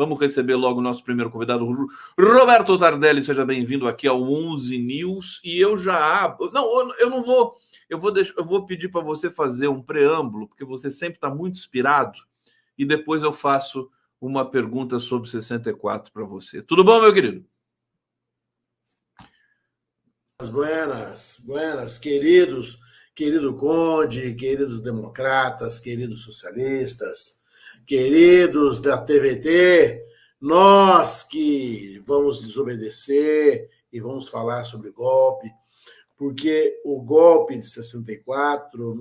Vamos receber logo o nosso primeiro convidado, Roberto Tardelli. Seja bem-vindo aqui ao 11 News. E eu já... Não, eu não vou... Eu vou pedir para você fazer um preâmbulo, porque você sempre está muito inspirado, e depois eu faço uma pergunta sobre 64 para você. Tudo bom, meu querido? Buenas, querido Conde, queridos democratas, queridos socialistas, queridos da TVT, nós que vamos desobedecer e vamos falar sobre golpe, porque o golpe de 64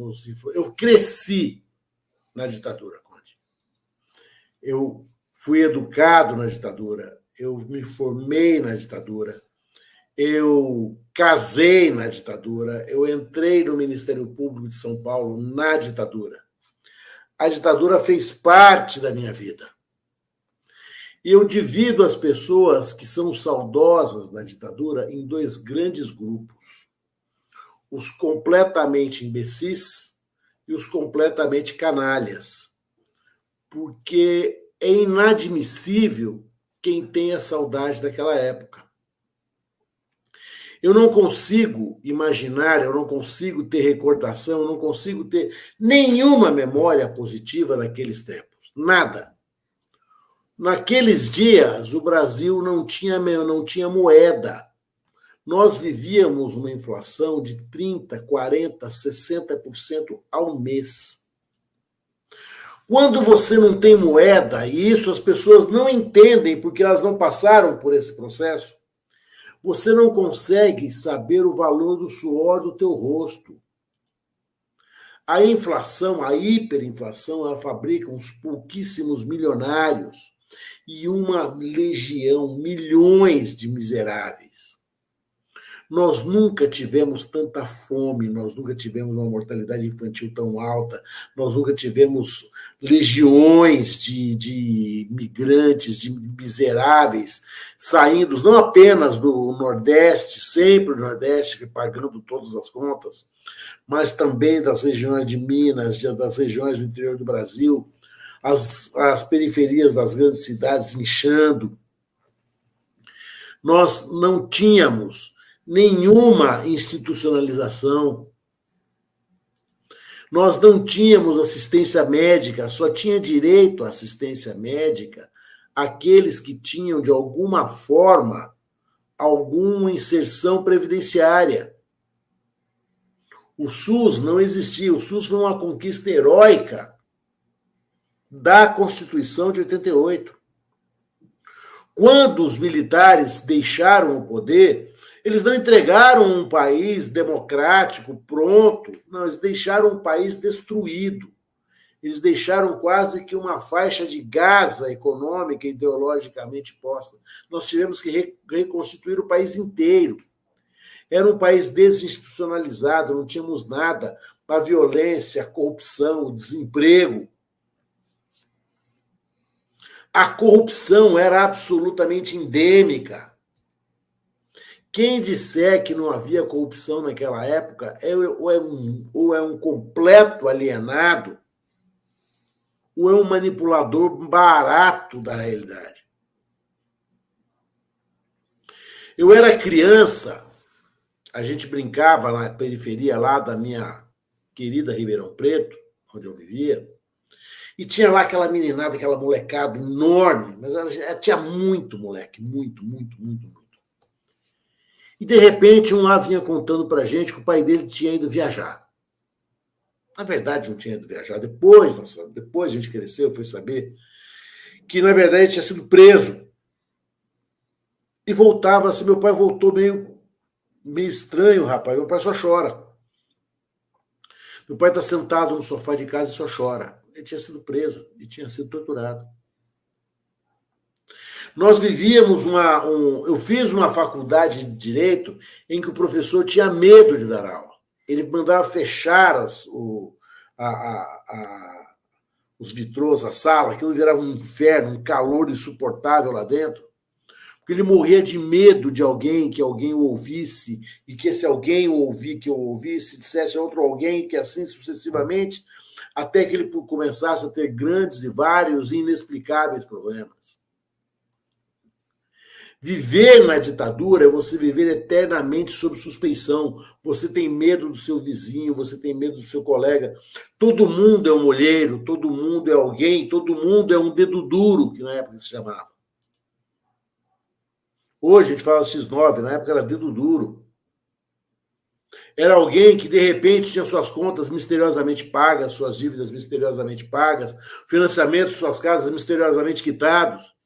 eu cresci na ditadura, Conde. Eu fui educado na ditadura, eu me formei na ditadura, eu casei na ditadura, eu entrei no Ministério Público de São Paulo na ditadura. A ditadura fez parte da minha vida. E eu divido as pessoas que são saudosas da ditadura em dois grandes grupos: os completamente imbecis e os completamente canalhas. Porque é inadmissível quem tenha saudade daquela época. Eu não consigo imaginar, eu não consigo ter recordação, eu não consigo ter nenhuma memória positiva daqueles tempos. Nada. Naqueles dias, o Brasil não tinha moeda. Nós vivíamos uma inflação de 30%, 40%, 60% ao mês. Quando você não tem moeda, e isso as pessoas não entendem porque elas não passaram por esse processo, você não consegue saber o valor do suor do teu rosto. A inflação, a hiperinflação, ela fabrica uns pouquíssimos milionários e uma legião, milhões de miseráveis. Nós nunca tivemos tanta fome, nós nunca tivemos uma mortalidade infantil tão alta, nós nunca tivemos legiões de migrantes, de miseráveis, saindo não apenas do Nordeste, sempre do Nordeste, pagando todas as contas, mas também das regiões de Minas, das regiões do interior do Brasil, as periferias das grandes cidades inchando. Nós não tínhamos nenhuma institucionalização. Nós não tínhamos assistência médica, só tinha direito à assistência médica aqueles que tinham, de alguma forma, alguma inserção previdenciária. O SUS não existia, o SUS foi uma conquista heróica da Constituição de 88. Quando os militares deixaram o poder, eles não entregaram um país democrático, pronto. Não, eles deixaram um país destruído. Eles deixaram quase que uma faixa de Gaza econômica e ideologicamente posta. Nós tivemos que reconstituir o país inteiro. Era um país desinstitucionalizado, não tínhamos nada. A violência, a corrupção, o desemprego. A corrupção era absolutamente endêmica. Quem disser que não havia corrupção naquela época ou é um completo alienado, ou é um manipulador barato da realidade. Eu era criança, a gente brincava na periferia lá da minha querida Ribeirão Preto, onde eu vivia, e tinha lá aquela meninada, aquela molecada enorme, mas ela tinha muito moleque, muito. E, de repente, um lá vinha contando pra gente que o pai dele tinha ido viajar. Na verdade, não tinha ido viajar. Depois a gente cresceu, foi saber que, na verdade, ele tinha sido preso. E voltava assim, meu pai voltou meio estranho, rapaz. Meu pai só chora. Meu pai está sentado no sofá de casa e só chora. Ele tinha sido preso e tinha sido torturado. Nós vivíamos eu fiz uma faculdade de Direito em que o professor tinha medo de dar aula. Ele mandava fechar os vitrôs, a sala, aquilo virava um inferno, um calor insuportável lá dentro, porque ele morria de medo de alguém, que alguém o ouvisse, e que esse alguém que eu ouvisse, dissesse a outro alguém, que assim sucessivamente, até que ele começasse a ter grandes e vários e inexplicáveis problemas. Viver na ditadura é você viver eternamente sob suspeição. Você tem medo do seu vizinho, você tem medo do seu colega. Todo mundo é um olheiro, todo mundo é alguém, todo mundo é um dedo duro, que na época se chamava. Hoje a gente fala X9, na época era dedo duro. Era alguém que, de repente, tinha suas contas misteriosamente pagas, suas dívidas misteriosamente pagas, financiamento de suas casas misteriosamente quitados.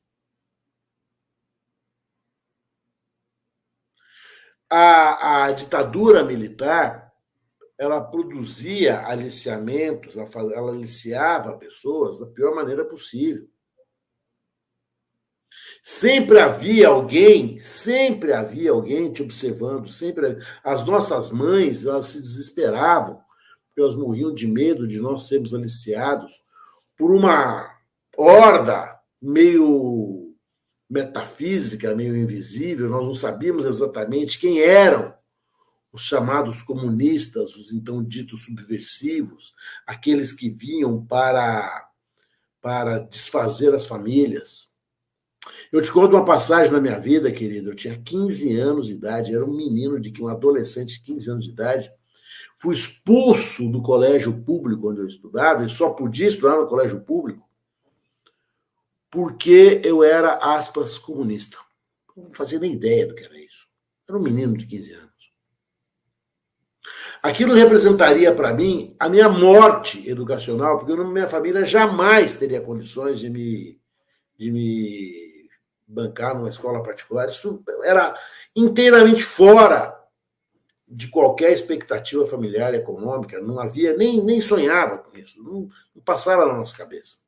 A ditadura militar, ela produzia aliciamentos, ela aliciava pessoas da pior maneira possível. Sempre havia alguém te observando, sempre. As nossas mães, elas se desesperavam, porque elas morriam de medo de nós sermos aliciados por uma horda meio metafísica, meio invisível. Nós não sabíamos exatamente quem eram os chamados comunistas, os então ditos subversivos, aqueles que vinham para desfazer as famílias. Eu te conto uma passagem na minha vida, querido. Eu tinha 15 anos de idade, era um menino, um adolescente de 15 anos de idade. Fui expulso do colégio público onde eu estudava, e só podia estudar no colégio público porque eu era, aspas, comunista. Eu não fazia nem ideia do que era isso. Era um menino de 15 anos. Aquilo representaria para mim a minha morte educacional, porque minha família jamais teria condições de me bancar numa escola particular. Isso era inteiramente fora de qualquer expectativa familiar e econômica. Não havia, nem sonhava com isso. Não passava na nossa cabeça.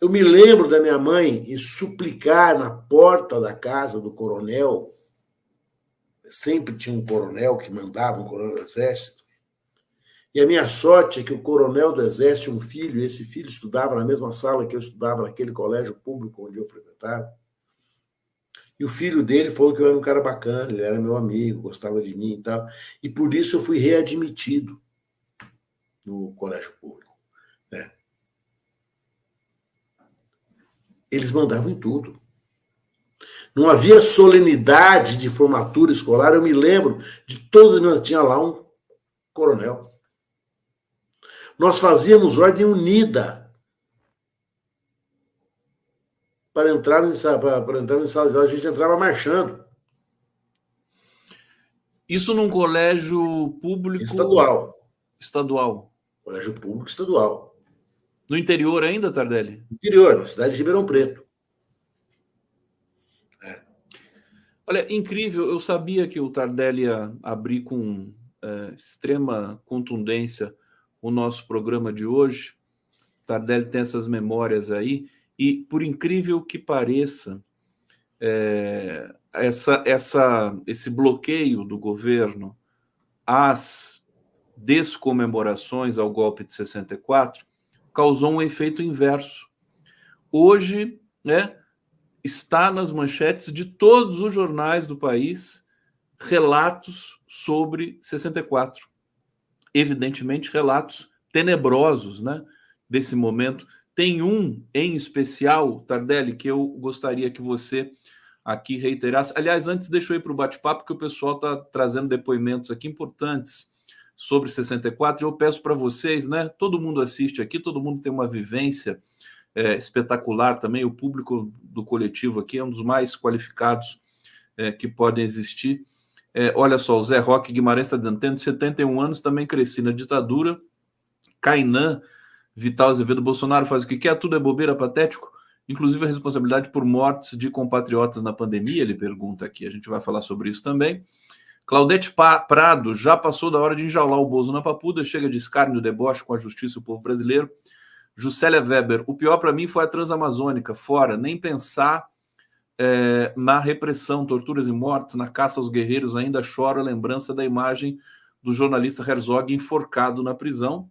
Eu me lembro da minha mãe ir suplicar na porta da casa do coronel. Sempre tinha um coronel que mandava, um coronel do exército. E a minha sorte é que o coronel do exército tinha um filho, e esse filho estudava na mesma sala que eu estudava, naquele colégio público onde eu frequentava. E o filho dele falou que eu era um cara bacana, ele era meu amigo, gostava de mim e tal. E por isso eu fui readmitido no colégio público. Né? Eles mandavam em tudo. Não havia solenidade de formatura escolar. Eu me lembro de todas as minhas... Tinha lá um coronel. Nós fazíamos ordem unida para entrar em sala de aula. A gente entrava marchando. Isso num colégio público... Estadual. Colégio público estadual. No interior ainda, Tardelli? No interior, na cidade de Ribeirão Preto. Olha, incrível, eu sabia que o Tardelli ia abrir com extrema contundência o nosso programa de hoje. O Tardelli tem essas memórias aí, e por incrível que pareça, esse bloqueio do governo às descomemorações ao golpe de 64 causou um efeito inverso. Hoje, né, está nas manchetes de todos os jornais do país relatos sobre 64. Evidentemente, relatos tenebrosos, né, desse momento. Tem um em especial, Tardelli, que eu gostaria que você aqui reiterasse. Aliás, antes deixa eu ir para o bate-papo, que o pessoal está trazendo depoimentos aqui importantes sobre 64. Eu peço para vocês, né, todo mundo assiste aqui, todo mundo tem uma vivência espetacular também. O público do coletivo aqui é um dos mais qualificados que podem existir. Olha só, o Zé Roque Guimarães está dizendo: tendo 71 anos, também cresci na ditadura. Kainan Vital Azevedo: Bolsonaro faz o que quer, tudo é bobeira, patético, inclusive a responsabilidade por mortes de compatriotas na pandemia, ele pergunta aqui. A gente vai falar sobre isso também. Claudete Prado: já passou da hora de enjaular o Bozo na papuda, chega de escárnio, deboche com a justiça e o povo brasileiro. Juscelia Weber: o pior para mim foi a Transamazônica, fora, nem pensar na repressão, torturas e mortes, na caça aos guerreiros, ainda choro a lembrança da imagem do jornalista Herzog enforcado na prisão.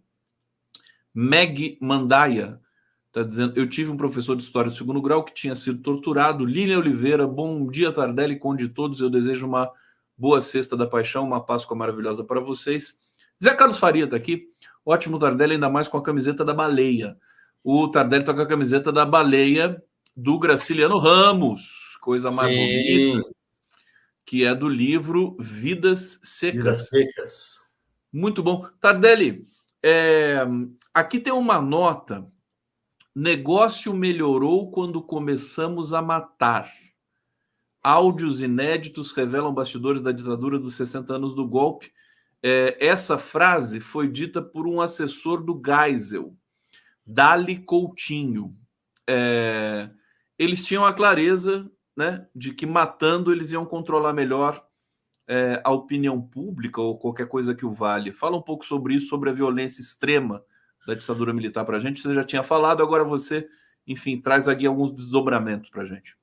Meg Mandaia está dizendo: eu tive um professor de história de segundo grau que tinha sido torturado. Lília Oliveira: bom dia, Tardelli, conde de todos, eu desejo uma boa sexta da paixão, uma Páscoa maravilhosa para vocês. Zé Carlos Faria está aqui: ótimo, Tardelli, ainda mais com a camiseta da baleia. O Tardelli está com a camiseta da baleia do Graciliano Ramos, coisa mais Sim. bonita, que é do livro Vidas Secas. Vidas Secas. Muito bom. Tardelli, aqui tem uma nota. Negócio melhorou quando começamos a matar. Áudios inéditos revelam bastidores da ditadura dos 60 anos do golpe. Essa frase foi dita por um assessor do Geisel, Dali Coutinho. Eles tinham a clareza, né, de que matando eles iam controlar melhor a opinião pública ou qualquer coisa que o valha. Fala um pouco sobre isso, sobre a violência extrema da ditadura militar para a gente. Você já tinha falado, agora você, enfim, traz aqui alguns desdobramentos para a gente.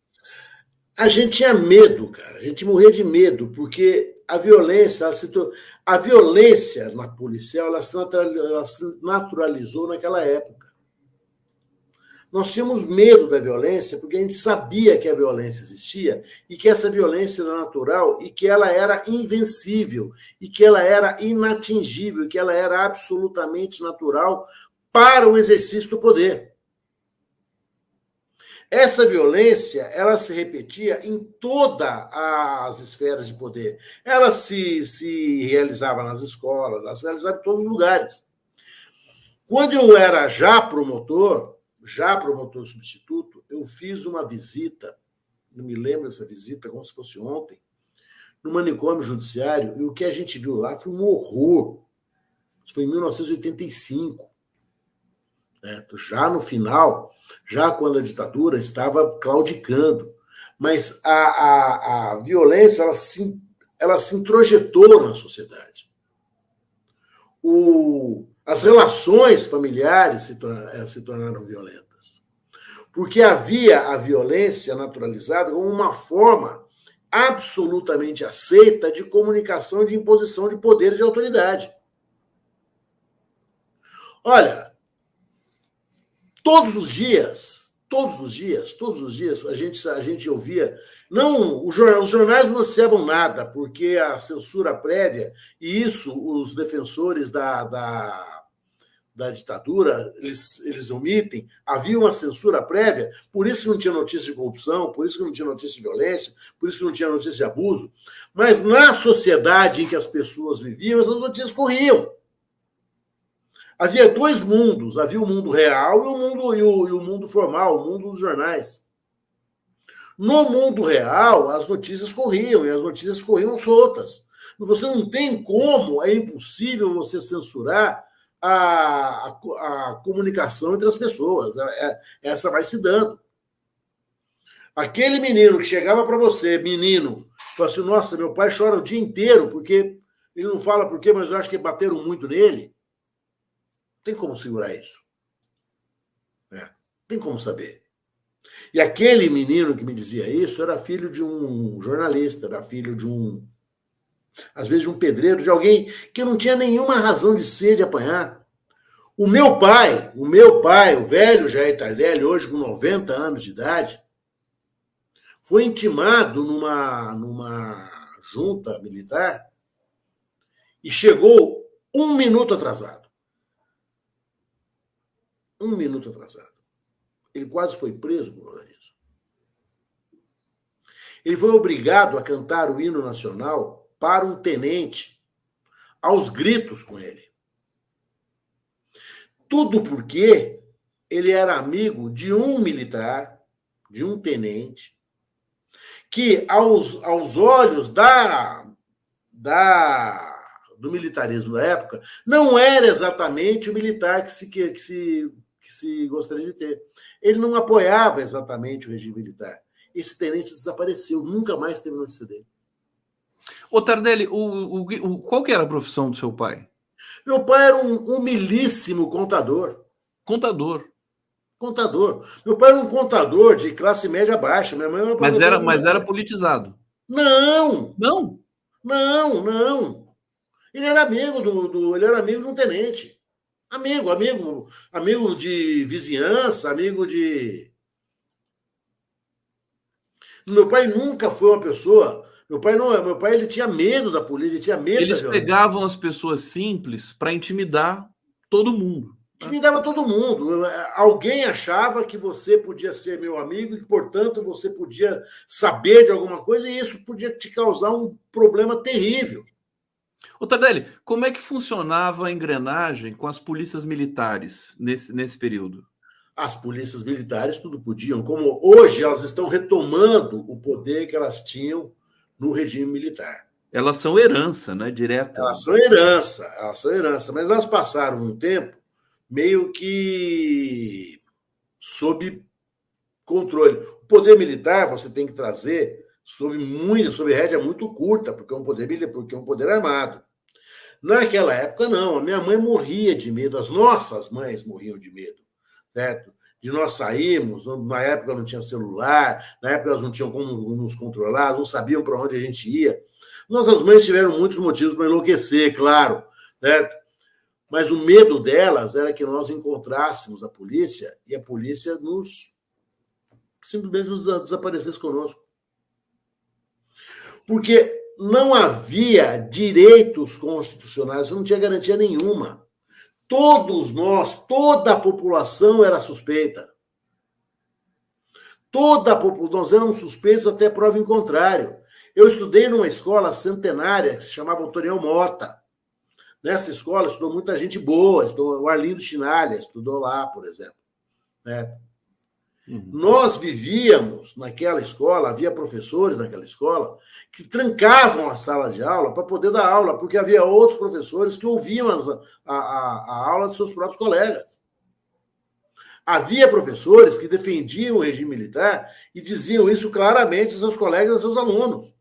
A gente tinha medo, cara. A gente morria de medo, porque a violência, a violência na policial, ela se naturalizou naquela época. Nós tínhamos medo da violência porque a gente sabia que a violência existia e que essa violência era natural e que ela era invencível e que ela era inatingível e que ela era absolutamente natural para o exercício do poder. Essa violência, ela se repetia em todas as esferas de poder. Ela se realizava nas escolas, ela se realizava em todos os lugares. Quando eu era já promotor substituto, eu fiz uma visita, não me lembro dessa visita como se fosse ontem, no manicômio judiciário, e o que a gente viu lá foi um horror. Isso foi em 1985. Já no final, já quando a ditadura estava claudicando. Mas a violência, ela se introjetou na sociedade. As relações familiares se tornaram violentas. Porque havia a violência naturalizada como uma forma absolutamente aceita de comunicação e de imposição de poder e de autoridade. Olha, todos os dias, a gente ouvia. Não, os jornais não noticiavam nada, porque a censura prévia, e isso os defensores da ditadura, eles omitem, havia uma censura prévia, por isso que não tinha notícia de corrupção, por isso que não tinha notícia de violência, por isso que não tinha notícia de abuso. Mas na sociedade em que as pessoas viviam, essas notícias corriam. Havia dois mundos, havia o mundo real e o mundo formal, o mundo dos jornais. No mundo real, as notícias corriam, e as notícias corriam soltas. Você não tem como, é impossível você censurar a comunicação entre as pessoas. Essa vai se dando. Aquele menino que chegava para você, falou assim, nossa, meu pai chora o dia inteiro, porque ele não fala por quê, mas eu acho que bateram muito nele. Tem como segurar isso? Tem como saber. E aquele menino que me dizia isso era filho de um jornalista, era filho de às vezes de um pedreiro, de alguém que não tinha nenhuma razão de ser, de apanhar. O meu pai, o velho Jair Tardelli, hoje com 90 anos de idade, foi intimado numa junta militar e chegou 1 minuto atrasado. 1 minuto atrasado. Ele quase foi preso por causa disso. Ele foi obrigado a cantar o hino nacional para um tenente, aos gritos com ele. Tudo porque ele era amigo de um militar, de um tenente, que aos olhos do militarismo da época, não era exatamente o militar que se gostaria de ter. Ele não apoiava exatamente o regime militar. Esse tenente desapareceu, nunca mais teve notícia dele. Ô Tardelli, qual que era a profissão do seu pai? Meu pai era um humilíssimo contador. Contador. Meu pai era um contador de classe média baixa. Minha mãe era mas era politizado. Não. Não? Não. Ele era amigo de um tenente. Amigo de vizinhança, amigo de... Meu pai nunca foi uma pessoa... Meu pai ele tinha medo da polícia, ele tinha medo da violência. Eles pegavam as pessoas simples para intimidar todo mundo. Intimidava todo mundo. Alguém achava que você podia ser meu amigo e, portanto, você podia saber de alguma coisa e isso podia te causar um problema terrível. Ô, Tardelli, como é que funcionava a engrenagem com as polícias militares nesse período? As polícias militares tudo podiam, como hoje elas estão retomando o poder que elas tinham no regime militar. Elas são herança, né? Direta. Elas são herança, mas elas passaram um tempo meio que sob controle. O poder militar você tem que trazer sob rédea muito curta, porque é um poder militar, porque é um poder armado. Naquela época, não. A minha mãe morria de medo, as nossas mães morriam de medo, certo? De nós sairmos, na época não tinha celular, na época elas não tinham como nos controlar, não sabiam para onde a gente ia. Nossas mães tiveram muitos motivos para enlouquecer, claro, certo? Mas o medo delas era que nós encontrássemos a polícia e a polícia simplesmente nos desaparecesse conosco. Porque não havia direitos constitucionais, não tinha garantia nenhuma. Todos nós, toda a população era suspeita. Nós éramos suspeitos até prova em contrário. Eu estudei numa escola centenária que se chamava Autoriel Mota. Nessa escola estudou muita gente boa, estudou o Arlindo Chinalha, estudou lá, por exemplo. Né? Nós vivíamos naquela escola, havia professores naquela escola que trancavam a sala de aula para poder dar aula, porque havia outros professores que ouviam a aula de seus próprios colegas. Havia professores que defendiam o regime militar e diziam isso claramente aos seus colegas e aos seus alunos.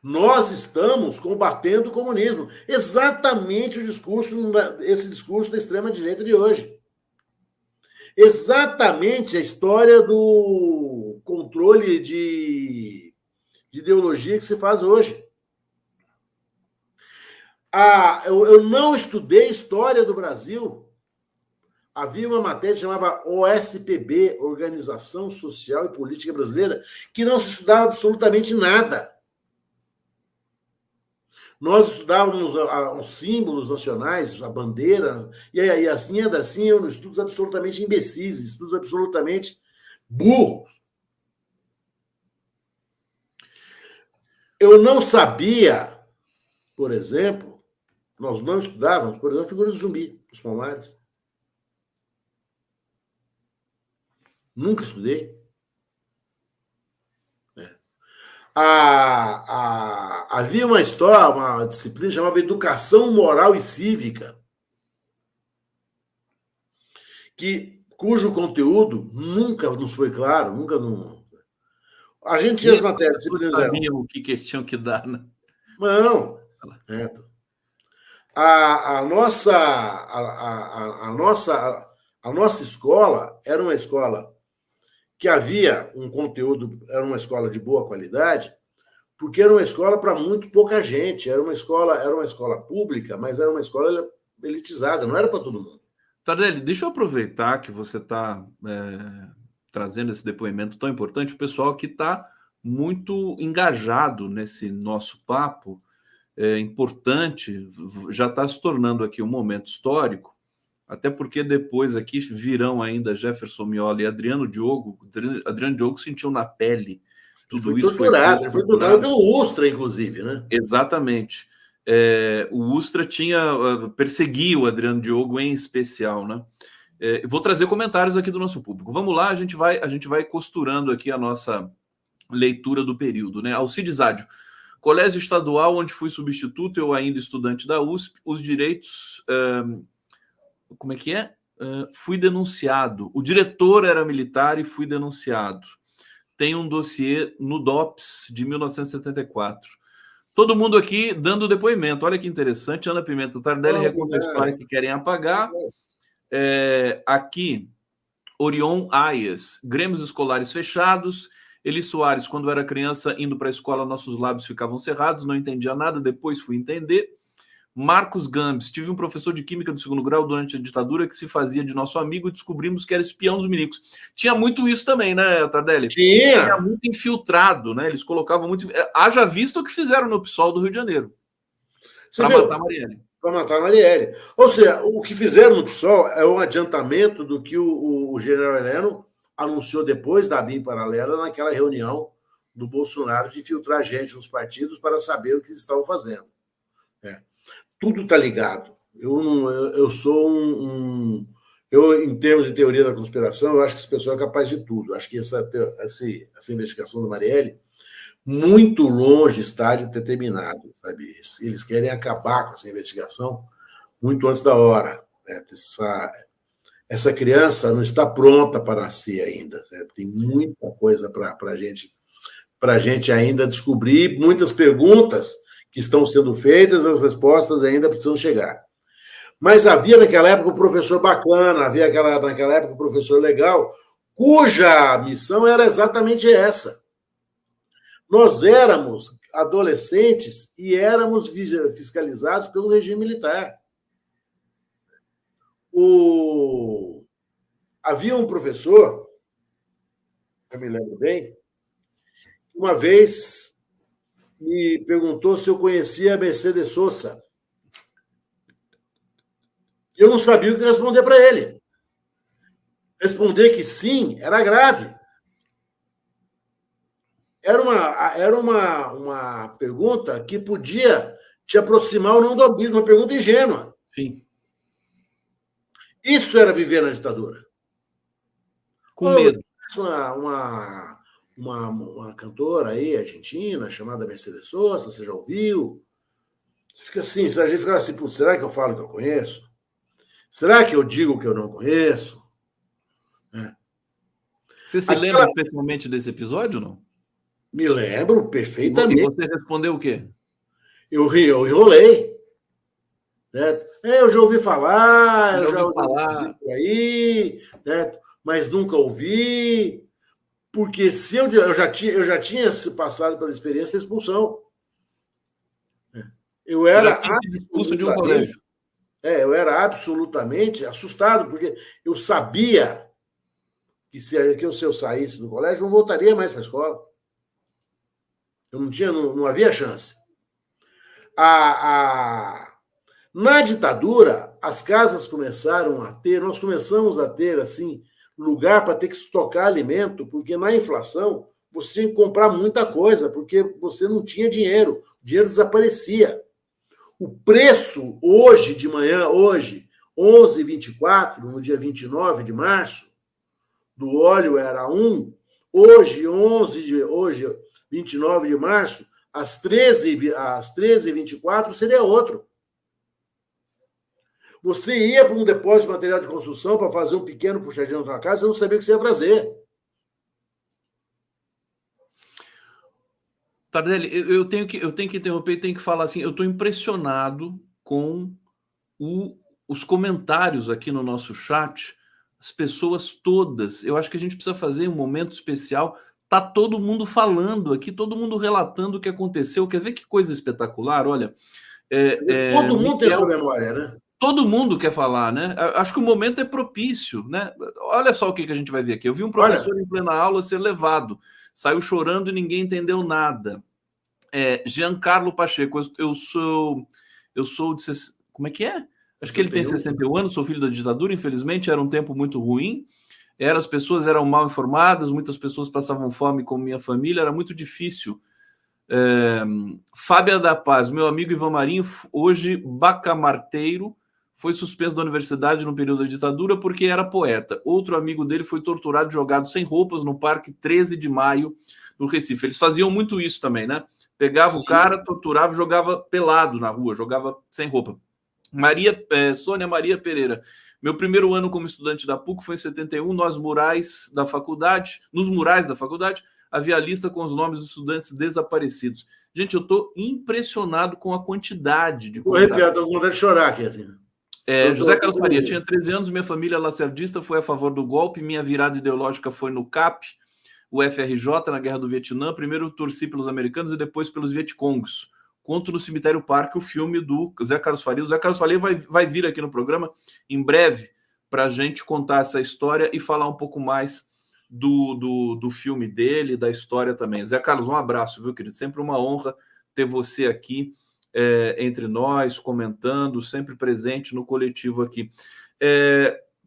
Nós estamos combatendo o comunismo. Exatamente esse discurso da extrema-direita de hoje. Exatamente a história do controle de ideologia que se faz hoje. Eu não estudei história do Brasil. Havia uma matéria que chamava OSPB, Organização Social e Política Brasileira, que não se estudava absolutamente nada. Nós estudávamos os símbolos nacionais, a bandeira, e assim, estudos absolutamente imbecis, estudos absolutamente burros. Eu não sabia, por exemplo, nós não estudávamos, por exemplo, a figura do zumbi, dos Palmares. Nunca estudei. Havia uma disciplina chamada Educação Moral e Cívica, cujo conteúdo nunca nos foi claro, A gente tinha as matérias. Sabiam o que eles tinham que dar, né? Não. A nossa escola era uma escola que havia um conteúdo, era uma escola de boa qualidade, porque era uma escola para muito pouca gente, era uma escola pública, mas era uma escola elitizada, não era para todo mundo. Tardelli, deixa eu aproveitar que você está trazendo esse depoimento tão importante, o pessoal que está muito engajado nesse nosso papo, importante, já está se tornando aqui um momento histórico, até porque depois aqui virão ainda Jefferson Miola e Adriano Diogo. Adriano Diogo sentiu na pele tudo isso. Foi torturado pelo Ustra, inclusive, né? Exatamente. O Ustra perseguiu o Adriano Diogo em especial, né? Vou trazer comentários aqui do nosso público. Vamos lá, a gente vai costurando aqui a nossa leitura do período, né? Alcides Ádio. Colégio estadual onde fui substituto, eu ainda estudante da USP, os direitos... como é que é? Fui denunciado. O diretor era militar e fui denunciado. Tem um dossiê no DOPS de 1974. Todo mundo aqui dando depoimento. Olha que interessante. Ana Pimenta Tardelli reconta os pais que querem apagar. Aqui, Orion Aias. Grêmios escolares fechados. Eli Soares, quando era criança, indo para a escola, nossos lábios ficavam cerrados. Não entendia nada. Depois fui entender. Marcos Gambis, tive um professor de química do segundo grau durante a ditadura que se fazia de nosso amigo e descobrimos que era espião dos milicos. Tinha muito isso também, né, Tardelli? Tinha muito infiltrado, né? Eles colocavam muito... Haja visto o que fizeram no PSOL do Rio de Janeiro para matar a Marielle. Para matar a Marielle. Ou seja, o que fizeram no PSOL é um adiantamento do que o general Heleno anunciou depois da BIM paralela naquela reunião do Bolsonaro de infiltrar gente nos partidos para saber o que eles estavam fazendo. Tudo está ligado. Eu sou eu, em termos de teoria da conspiração, eu acho que esse pessoal é capaz de tudo. Eu acho que essa investigação da Marielle muito longe está de ter terminado, sabe? Eles querem acabar com essa investigação muito antes da hora. Né? Essa criança não está pronta para nascer ainda. Certo? Tem muita coisa para a gente ainda descobrir, muitas perguntas que estão sendo feitas, as respostas ainda precisam chegar. Mas havia naquela época um professor bacana, havia naquela época um professor legal, cuja missão era exatamente essa. Nós éramos adolescentes e éramos fiscalizados pelo regime militar. Havia um professor, eu me lembro bem, uma vez me perguntou se eu conhecia a Mercedes Sosa. Eu não sabia o que responder para ele. Responder que sim era grave. Era uma pergunta que podia te aproximar ou não do abismo, uma pergunta ingênua. Sim. Isso era viver na ditadura. Com medo. Uma cantora aí, argentina, chamada Mercedes Sosa, você já ouviu? Você fica assim, a gente fica assim, será que eu falo que eu conheço? Será que eu digo que eu não conheço? Você se lembra especialmente desse episódio, não? Me lembro perfeitamente. E você respondeu o quê? Eu enrolei. Né? Eu já ouvi falar, eu já ouvi falar por aí, né? Mas nunca ouvi, porque se eu já tinha passado pela experiência da expulsão. Eu era expulso de um colégio. Eu era absolutamente assustado, porque eu sabia que se eu saísse do colégio, não voltaria mais para a escola. Eu não havia chance. Na ditadura, as casas nós começamos a ter, assim, lugar para ter que estocar alimento, porque na inflação você tinha que comprar muita coisa, porque você não tinha dinheiro, o dinheiro desaparecia. O preço, hoje de manhã, 11h24, no dia 29 de março, do óleo era 1, hoje, 29 de março, às 13h24, seria outro. Você ia para um depósito de material de construção para fazer um pequeno puxadinho na sua casa, você não sabia o que você ia fazer. Tardelli, eu tenho que interromper e tenho que falar assim, eu estou impressionado com os comentários aqui no nosso chat, as pessoas todas. Eu acho que a gente precisa fazer um momento especial. Tá todo mundo falando aqui, todo mundo relatando o que aconteceu. Quer ver que coisa espetacular? Olha, todo mundo tem essa memória, né? Todo mundo quer falar, né? Acho que o momento é propício, né? Olha só o que a gente vai ver aqui. Eu vi um professor em plena aula ser levado, saiu chorando e ninguém entendeu nada. Giancarlo Pacheco, eu sou de... Como é que é? Acho que ele tem 61 anos, sou filho da ditadura, infelizmente, era um tempo muito ruim. As pessoas eram mal informadas, muitas pessoas passavam fome com minha família, era muito difícil. Fábia da Paz, meu amigo Ivan Marinho, hoje bacamarteiro, foi suspenso da universidade no período da ditadura porque era poeta. Outro amigo dele foi torturado, jogado sem roupas no Parque 13 de Maio, no Recife. Eles faziam muito isso também, né? Pegava o cara, torturava, jogava pelado na rua, jogava sem roupa. Sônia Maria Pereira. Meu primeiro ano como estudante da PUC foi em 71, nos murais da faculdade, havia a lista com os nomes dos estudantes desaparecidos. Gente, eu estou impressionado com a quantidade de... Estou com vontade de chorar aqui, assim. José Carlos Faria, tinha 13 anos, minha família lacerdista foi a favor do golpe, minha virada ideológica foi no CAP, o FRJ, na Guerra do Vietnã, primeiro torci pelos americanos e depois pelos vietcongs. Conto no Cemitério Parque o filme do Zé Carlos Faria. O Zé Carlos Faria vai vir aqui no programa em breve para a gente contar essa história e falar um pouco mais do filme dele, da história também. Zé Carlos, um abraço, viu, querido? Sempre uma honra ter você aqui entre nós, comentando, sempre presente no coletivo aqui.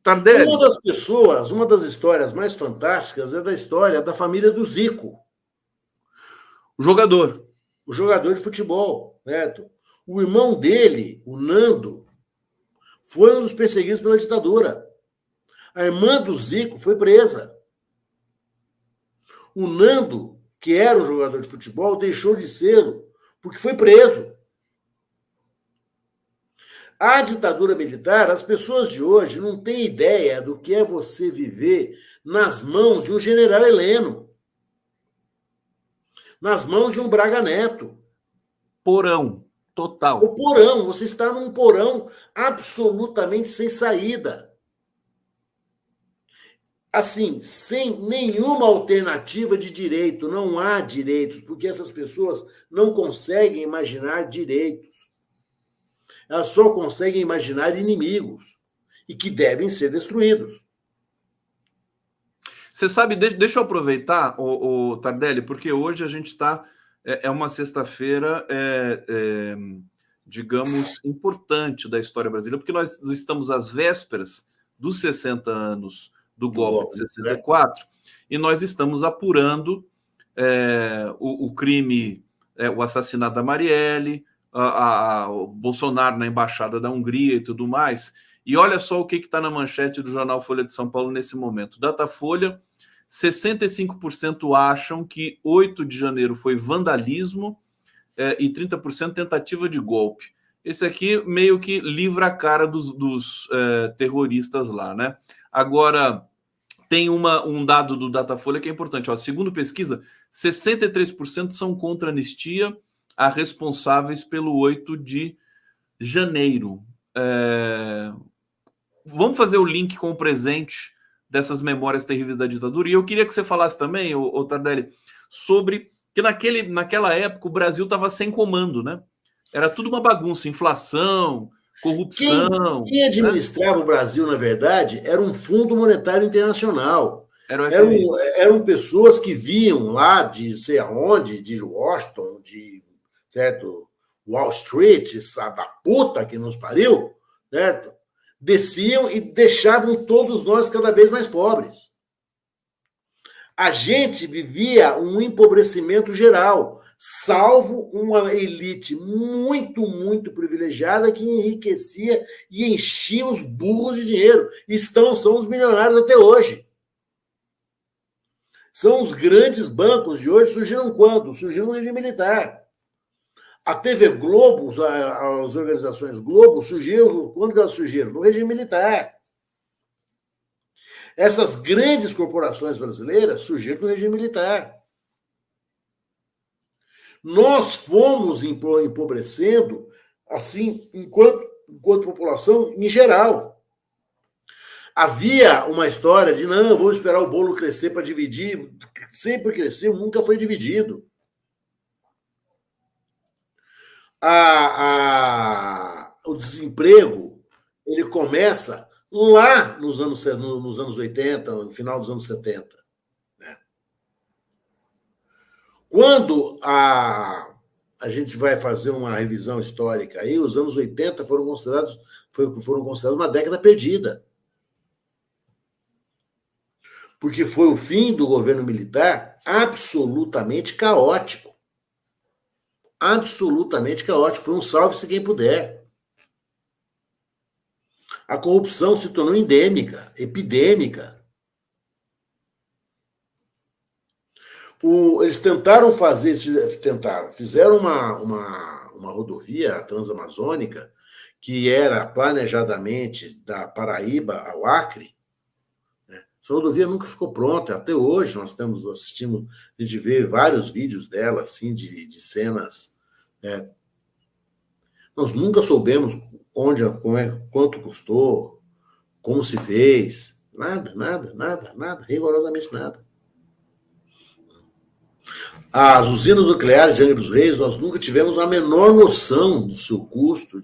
Tardelli. Uma das histórias mais fantásticas é da história da família do Zico. O jogador de futebol, certo? O irmão dele, o Nando, foi um dos perseguidos pela ditadura. A irmã do Zico foi presa. O Nando, que era um jogador de futebol, deixou de ser porque foi preso. A ditadura militar, as pessoas de hoje não têm ideia do que é você viver nas mãos de um general Heleno, nas mãos de um Braga Neto. Porão, total. O porão, você está num porão absolutamente sem saída. Assim, sem nenhuma alternativa de direito, não há direitos, porque essas pessoas não conseguem imaginar direitos. Elas só conseguem imaginar inimigos e que devem ser destruídos. Você sabe, deixa eu aproveitar, o Tardelli, porque hoje a gente está... É uma sexta-feira, digamos, importante da história brasileira, porque nós estamos às vésperas dos 60 anos do golpe de 64, e nós estamos apurando o crime, o assassinato da Marielle, o Bolsonaro na embaixada da Hungria e tudo mais. E olha só o que está na manchete do jornal Folha de São Paulo nesse momento. Datafolha, 65% acham que 8 de janeiro foi vandalismo e 30% tentativa de golpe. Esse aqui meio que livra a cara dos terroristas lá, né? Agora, tem um dado do Datafolha que é importante. Ó, segundo pesquisa, 63% são contra a anistia a responsáveis pelo 8 de janeiro. Vamos fazer o link com o presente dessas memórias terríveis da ditadura. E eu queria que você falasse também, ô Tardelli, sobre que naquela época o Brasil estava sem comando, né? Era tudo uma bagunça, inflação, corrupção. Quem administrava o Brasil, na verdade, era um Fundo Monetário Internacional. Eram pessoas que vinham lá de sei aonde, de Washington, de certo, Wall Street, sabe, a puta que nos pariu, certo? Desciam e deixavam todos nós cada vez mais pobres. A gente vivia um empobrecimento geral, salvo uma elite muito, muito privilegiada que enriquecia e enchia os burros de dinheiro. São os milionários até hoje. São os grandes bancos de hoje. Surgiram quando? Surgiram no regime militar. A TV Globo, as organizações Globo, quando elas surgiram? No regime militar. Essas grandes corporações brasileiras surgiram no regime militar. Nós fomos empobrecendo, assim, enquanto população em geral. Havia uma história de, não, vamos esperar o bolo crescer para dividir. Sempre cresceu, nunca foi dividido. O desemprego, ele começa lá nos anos 80, no final dos anos 70. Né? Quando a gente vai fazer uma revisão histórica, aí, os anos 80 foram considerados uma década perdida. Porque foi o fim do governo militar absolutamente caótico. Absolutamente caótico. Foi um salve-se quem puder. A corrupção se tornou endêmica, epidêmica. Eles tentaram fazer, fizeram uma rodovia transamazônica que era planejadamente da Paraíba ao Acre. Essa rodovia nunca ficou pronta. Até hoje nós estamos assistindo, a gente vê vários vídeos dela, assim, de cenas. Nós nunca soubemos onde, quanto custou, como se fez. Nada, rigorosamente nada. As usinas nucleares de Angra dos Reis, nós nunca tivemos a menor noção do seu custo,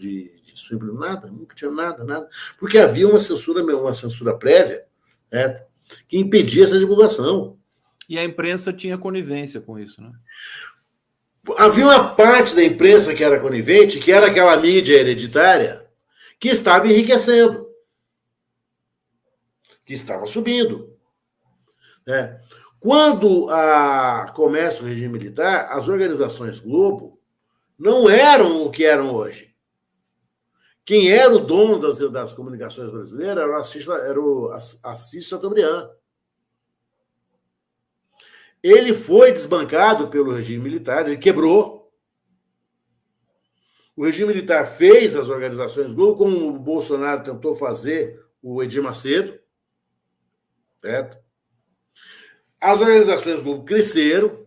nada, nunca tivemos nada. Porque havia uma censura prévia, que impedia essa divulgação. E a imprensa tinha conivência com isso, né? Havia uma parte da imprensa que era conivente, que era aquela mídia hereditária, que estava enriquecendo, que estava subindo. Né? Quando começa o regime militar, as organizações Globo não eram o que eram hoje. Quem era o dono das comunicações brasileiras era o Assis Chateaubriand. Ele foi desbancado pelo regime militar, ele quebrou. O regime militar fez as organizações Globo, como o Bolsonaro tentou fazer o Edir Macedo, certo? As organizações Globo cresceram,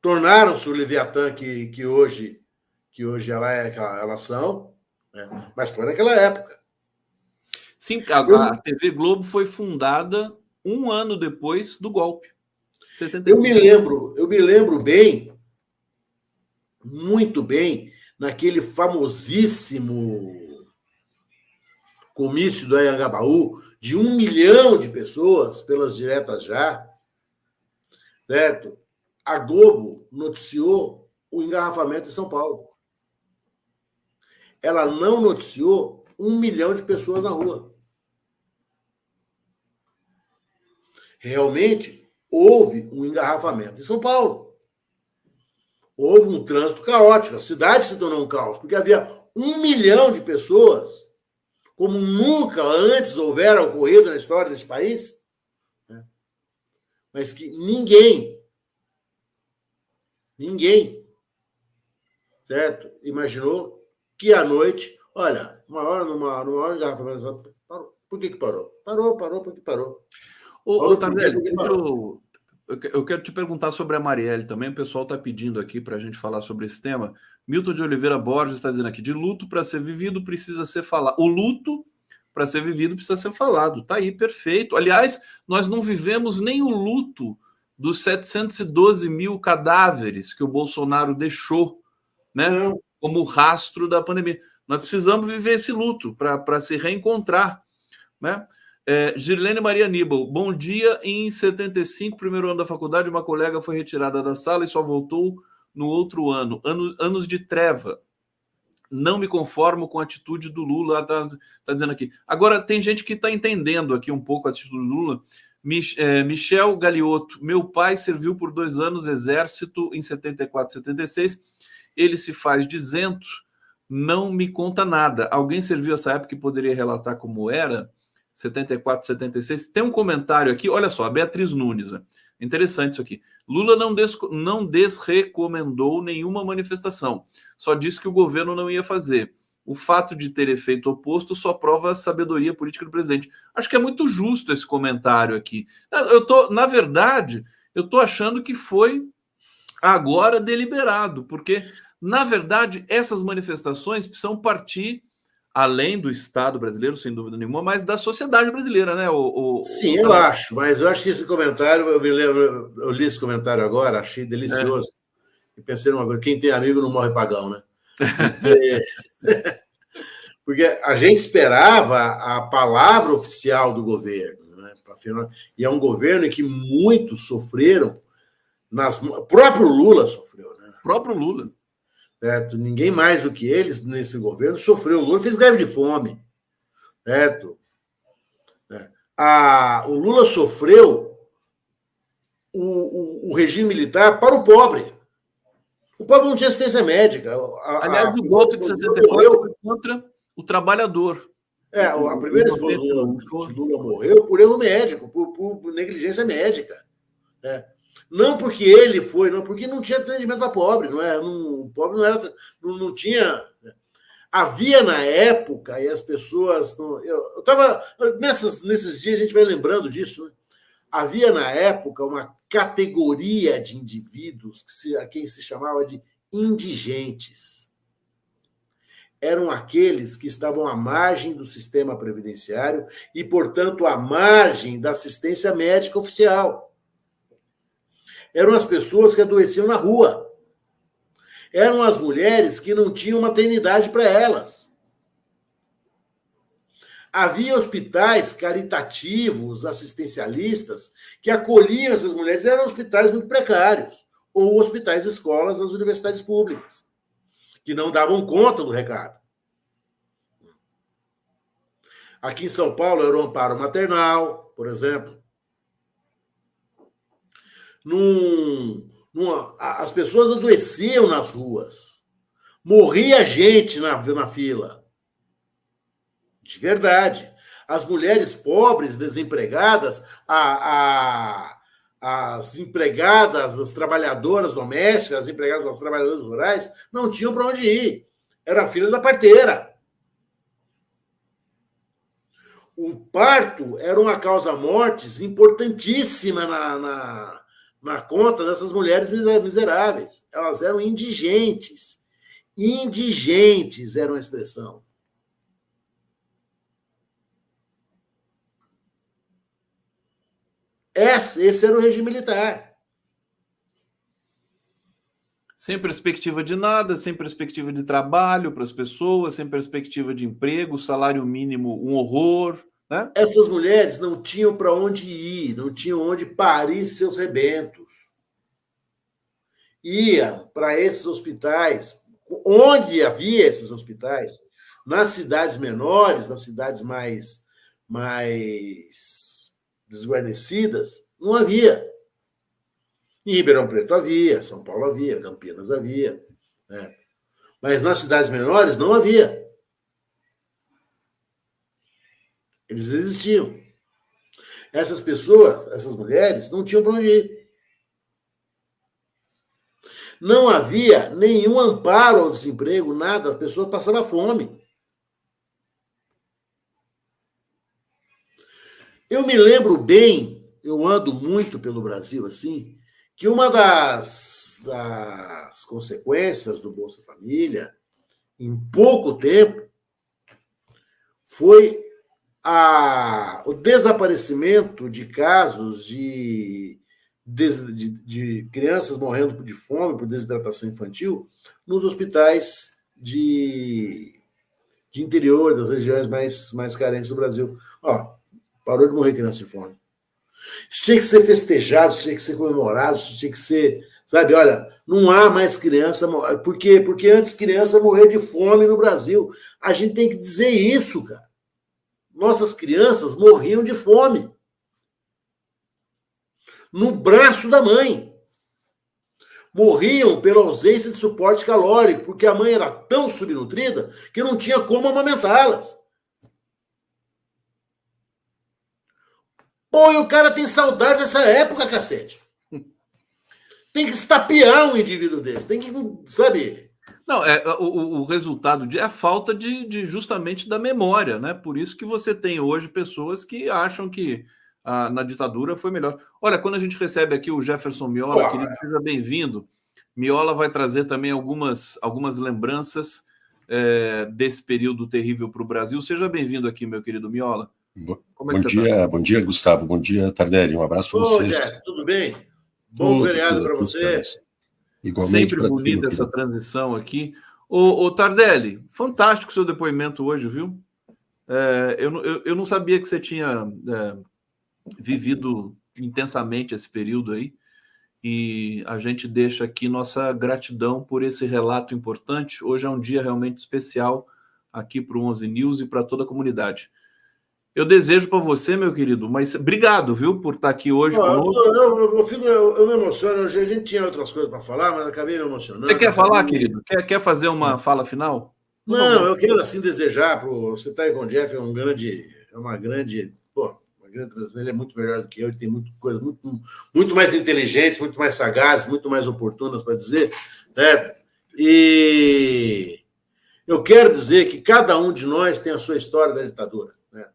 tornaram-se o Leviatã que hoje elas são, né? Mas foi naquela época. Sim, a TV Globo foi fundada um ano depois do golpe. 65. Eu me lembro bem, muito bem, naquele famosíssimo comício do Anhangabaú, de 1 milhão de pessoas pelas diretas já, certo? A Globo noticiou o engarrafamento em São Paulo. Ela não noticiou 1 milhão de pessoas na rua. Realmente, houve um engarrafamento em São Paulo. Houve um trânsito caótico. A cidade se tornou um caos, porque havia 1 milhão de pessoas, como nunca antes houvera ocorrido na história desse país, né? Mas que ninguém, certo, imaginou que à noite, olha, numa engarrafamento, parou. Por que parou? Parou porque parou. Ô Tardelli, eu quero te perguntar sobre a Marielle também. O pessoal está pedindo aqui para a gente falar sobre esse tema. Milton de Oliveira Borges está dizendo aqui: de luto para ser vivido precisa ser falado. O luto para ser vivido precisa ser falado. Tá aí, perfeito. Aliás, nós não vivemos nem o luto dos 712 mil cadáveres que o Bolsonaro deixou, né? Como rastro da pandemia. Nós precisamos viver esse luto para se reencontrar, né? Girlene Maria Aníbal, bom dia. Em 75, primeiro ano da faculdade, uma colega foi retirada da sala e só voltou no outro ano. Anos de treva. Não me conformo com a atitude do Lula, tá dizendo aqui. Agora, tem gente que está entendendo aqui um pouco a atitude do Lula. Michel Galiotto, meu pai serviu por 2 anos exército em 74, 76. Ele se faz dizendo, não me conta nada. Alguém serviu essa época e poderia relatar como era? 74, 76. Tem um comentário aqui, olha só, a Beatriz Nunes. Interessante isso aqui. Lula não desrecomendou nenhuma manifestação. Só disse que o governo não ia fazer. O fato de ter efeito oposto só prova a sabedoria política do presidente. Acho que é muito justo esse comentário aqui. Na verdade, eu estou achando que foi agora deliberado, porque, na verdade, essas manifestações precisam partir além do Estado brasileiro, sem dúvida nenhuma, mas da sociedade brasileira, né? Sim, eu acho, mas eu acho que esse comentário, eu li esse comentário agora, achei delicioso. E pensei numa coisa: quem tem amigo não morre pagão, né? Porque a gente esperava a palavra oficial do governo, né? E é um governo em que muitos sofreram, o próprio Lula sofreu, né? O próprio Lula. Certo? Ninguém mais do que eles nesse governo sofreu. O Lula fez greve de fome, certo? O Lula sofreu o regime militar para o pobre. O pobre não tinha assistência médica. Aliás, o golpe de 64 foi contra o trabalhador. A primeira esposa do Lula morreu por erro médico, por negligência médica. Não porque ele foi, não, porque não tinha atendimento para pobre, o pobre não tinha. Havia na época, e as pessoas. Eu estava. Nesses dias a gente vai lembrando disso, né? Havia na época uma categoria de indivíduos a quem se chamava de indigentes. Eram aqueles que estavam à margem do sistema previdenciário e, portanto, à margem da assistência médica oficial. Eram as pessoas que adoeciam na rua. Eram as mulheres que não tinham maternidade para elas. Havia hospitais caritativos, assistencialistas, que acolhiam essas mulheres. Eram hospitais muito precários. ou hospitais e escolas das universidades públicas, que não davam conta do recado. Aqui em São Paulo era o amparo maternal, por exemplo. As pessoas adoeciam nas ruas. Morria gente na fila. De verdade. As mulheres pobres, desempregadas, as empregadas, as trabalhadoras domésticas, as empregadas dos trabalhadores rurais, não tinham para onde ir. Era a fila da parteira. O parto era uma causa-mortes importantíssima na conta dessas mulheres miseráveis. Elas eram indigentes. Indigentes era uma expressão. Esse era o regime militar. Sem perspectiva de nada, sem perspectiva de trabalho para as pessoas, sem perspectiva de emprego, salário mínimo um horror, né? Essas mulheres não tinham para onde ir, não tinham onde parir seus rebentos. Iam para esses hospitais, onde havia esses hospitais, nas cidades menores, nas cidades mais desguarnecidas, não havia. Em Ribeirão Preto havia, São Paulo havia, Campinas havia. Né? Mas nas cidades menores não havia. Eles existiam. Essas pessoas, essas mulheres, não tinham para onde ir. Não havia nenhum amparo ao desemprego, nada. A pessoa passava fome. Eu me lembro bem, eu ando muito pelo Brasil assim, que uma das consequências do Bolsa Família, em pouco tempo, foi o desaparecimento de casos de crianças morrendo de fome por desidratação infantil nos hospitais de interior, das regiões mais carentes do Brasil. Parou de morrer criança de fome. Isso tinha que ser festejado, isso tinha que ser comemorado, isso tinha que ser... Sabe, olha, não há mais criança... Por quê? Porque antes criança morrer de fome no Brasil. A gente tem que dizer isso, cara. Nossas crianças morriam de fome. No braço da mãe. Morriam pela ausência de suporte calórico, porque a mãe era tão subnutrida que não tinha como amamentá-las. Pô, e o cara tem saudade dessa época, cacete. Tem que estapear um indivíduo desse. Tem que, sabe... Não, o resultado é a falta de justamente da memória, né? Por isso que você tem hoje pessoas que acham que na ditadura foi melhor. Olha, quando a gente recebe aqui o Jefferson Miola, querido, seja bem-vindo. Miola vai trazer também algumas lembranças desse período terrível para o Brasil. Seja bem-vindo aqui, meu querido Miola. Bom dia, Gustavo. Bom dia, Tardelli. Um abraço para vocês. Jeff, tudo bem? Bom feriado para você. Igualmente. Sempre bonita essa transição aqui. Ô Tardelli, fantástico o seu depoimento hoje, viu? Eu não sabia que você tinha vivido intensamente esse período aí. E a gente deixa aqui nossa gratidão por esse relato importante. Hoje é um dia realmente especial aqui para o 11 News e para toda a comunidade. Eu desejo para você, meu querido, mas obrigado, viu, por estar aqui hoje conosco. Eu me emociono. A gente tinha outras coisas para falar, mas acabei me emocionando. Você quer falar, querido? Quer fazer uma fala final? Não, eu quero assim desejar você estar aí com o Jeff, ele é muito melhor do que eu, ele tem coisas muito mais inteligentes, muito mais sagazes, muito mais oportunas para dizer, né? E eu quero dizer que cada um de nós tem a sua história da ditadura, né?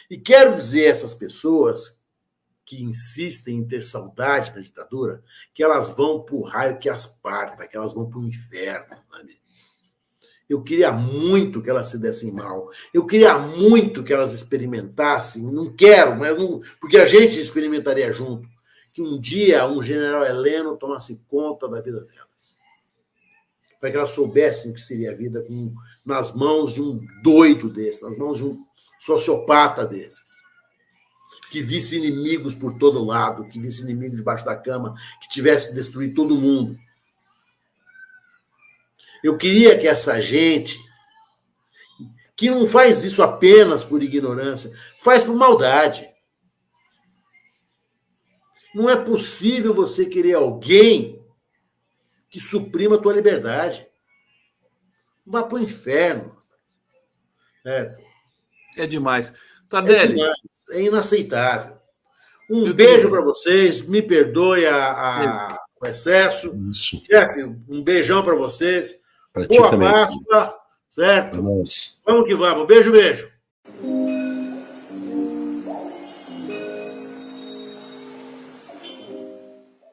E quero dizer a essas pessoas que insistem em ter saudade da ditadura, que elas vão para o raio que as parta, que elas vão para o inferno, né? Eu queria muito que elas se dessem mal. Eu queria muito que elas experimentassem. Não quero, mas não, porque a gente experimentaria junto. Que um dia um general Heleno tomasse conta da vida delas. Para que elas soubessem o que seria a vida nas mãos de um doido desse, nas mãos de um sociopata desses. que visse inimigos por todo lado, que visse inimigos debaixo da cama, que tivesse que destruir todo mundo. Eu queria que essa gente, que não faz isso apenas por ignorância, faz por maldade. Não é possível você querer alguém que suprima a tua liberdade. Vá para o inferno. É demais. É Tardelli. demais, é inaceitável. Um beijo para vocês, me perdoe o excesso. Isso. Jeff, um beijão para vocês. Pra ti Boa também. Páscoa, certo? Vamos. Vamos que vamos. Beijo, beijo.